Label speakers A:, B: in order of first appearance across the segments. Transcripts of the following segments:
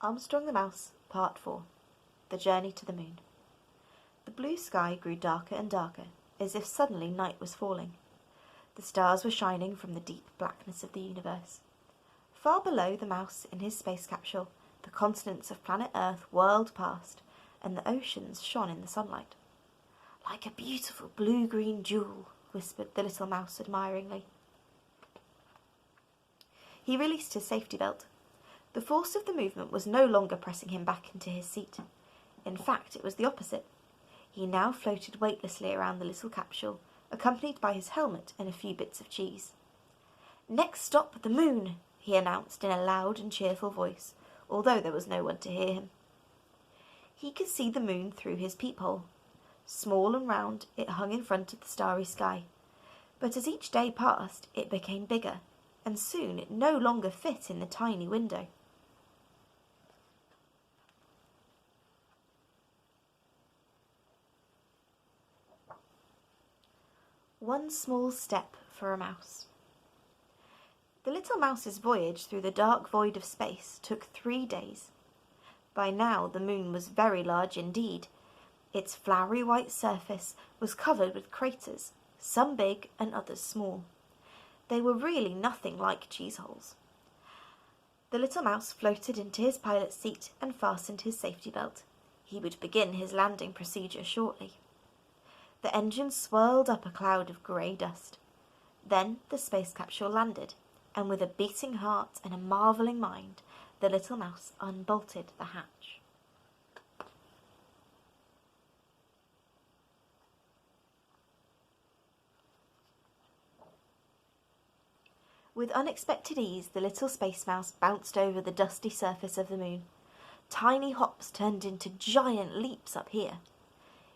A: Armstrong the Mouse, Part 4. The Journey to the Moon. The blue sky grew darker and darker, as if suddenly night was falling. The stars were shining from the deep blackness of the universe. Far below the mouse in his space capsule, the continents of planet Earth whirled past, and the oceans shone in the sunlight. "Like a beautiful blue-green jewel," whispered the little mouse admiringly. He released his safety belt. The force of the movement was no longer pressing him back into his seat. In fact, it was the opposite. He now floated weightlessly around the little capsule, accompanied by his helmet and a few bits of cheese. "Next stop, the moon," he announced in a loud and cheerful voice, although there was no one to hear him. He could see the moon through his peephole. Small and round, it hung in front of the starry sky. But as each day passed, it became bigger, and soon it no longer fit in the tiny window. One small step for a mouse. The little mouse's voyage through the dark void of space took 3 days. By now the moon was very large indeed. Its flowery white surface was covered with craters, some big and others small. They were really nothing like cheese holes. The little mouse floated into his pilot's seat and fastened his safety belt. He would begin his landing procedure shortly. The engine swirled up a cloud of grey dust. Then the space capsule landed, and with a beating heart and a marvelling mind, the little mouse unbolted the hatch. With unexpected ease, the little space mouse bounced over the dusty surface of the moon. Tiny hops turned into giant leaps up here.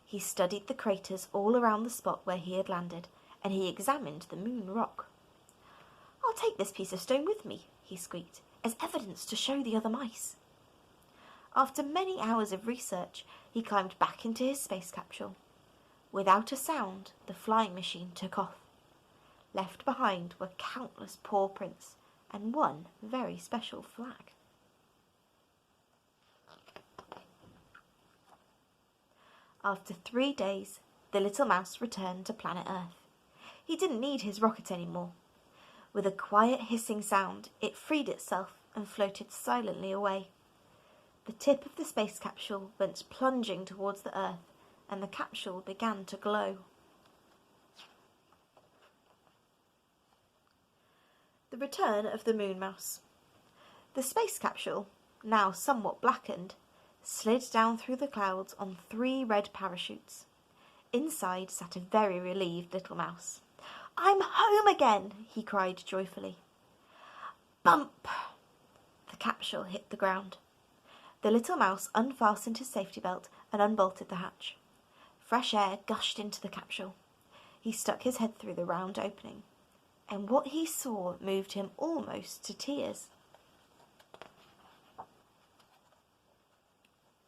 A: He studied the craters all around the spot where he had landed, and he examined the moon rock. "I'll take this piece of stone with me," he squeaked, "as evidence to show the other mice." After many hours of research, he climbed back into his space capsule. Without a sound, the flying machine took off. Left behind were countless paw prints and one very special flag. After 3 days, the little mouse returned to planet Earth. He didn't need his rocket anymore. With a quiet hissing sound, it freed itself and floated silently away. The tip of the space capsule went plunging towards the Earth, and the capsule began to glow. The return of the moon mouse. The space capsule, now somewhat blackened, slid down through the clouds on 3 red parachutes. Inside sat a very relieved little mouse. "I'm home again!" he cried joyfully. Bump! The capsule hit the ground. The little mouse unfastened his safety belt and unbolted the hatch. Fresh air gushed into the capsule. He stuck his head through the round opening, and what he saw moved him almost to tears.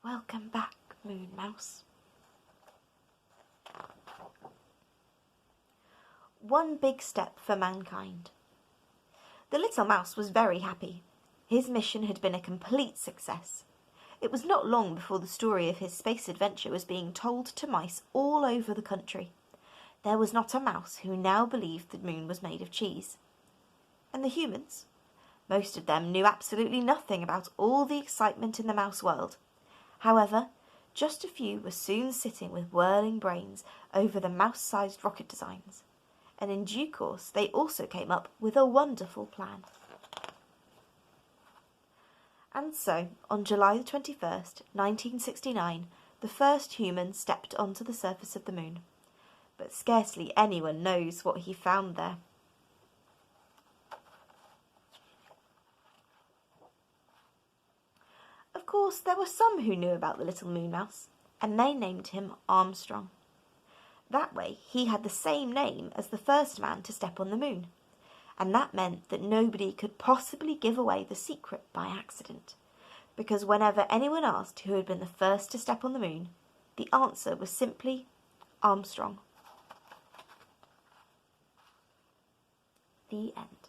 A: "Welcome back, Moon Mouse." One big step for mankind. The little mouse was very happy. His mission had been a complete success. It was not long before the story of his space adventure was being told to mice all over the country. There was not a mouse who now believed the moon was made of cheese. And the humans? Most of them knew absolutely nothing about all the excitement in the mouse world. However, just a few were soon sitting with whirling brains over the mouse-sized rocket designs, and in due course they also came up with a wonderful plan. And so, on July 21st, 1969, the first human stepped onto the surface of the moon. But scarcely anyone knows what he found there. Of course, there were some who knew about the little moon mouse, and they named him Armstrong. That way, he had the same name as the first man to step on the moon, and that meant that nobody could possibly give away the secret by accident, because whenever anyone asked who had been the first to step on the moon, the answer was simply Armstrong. The end.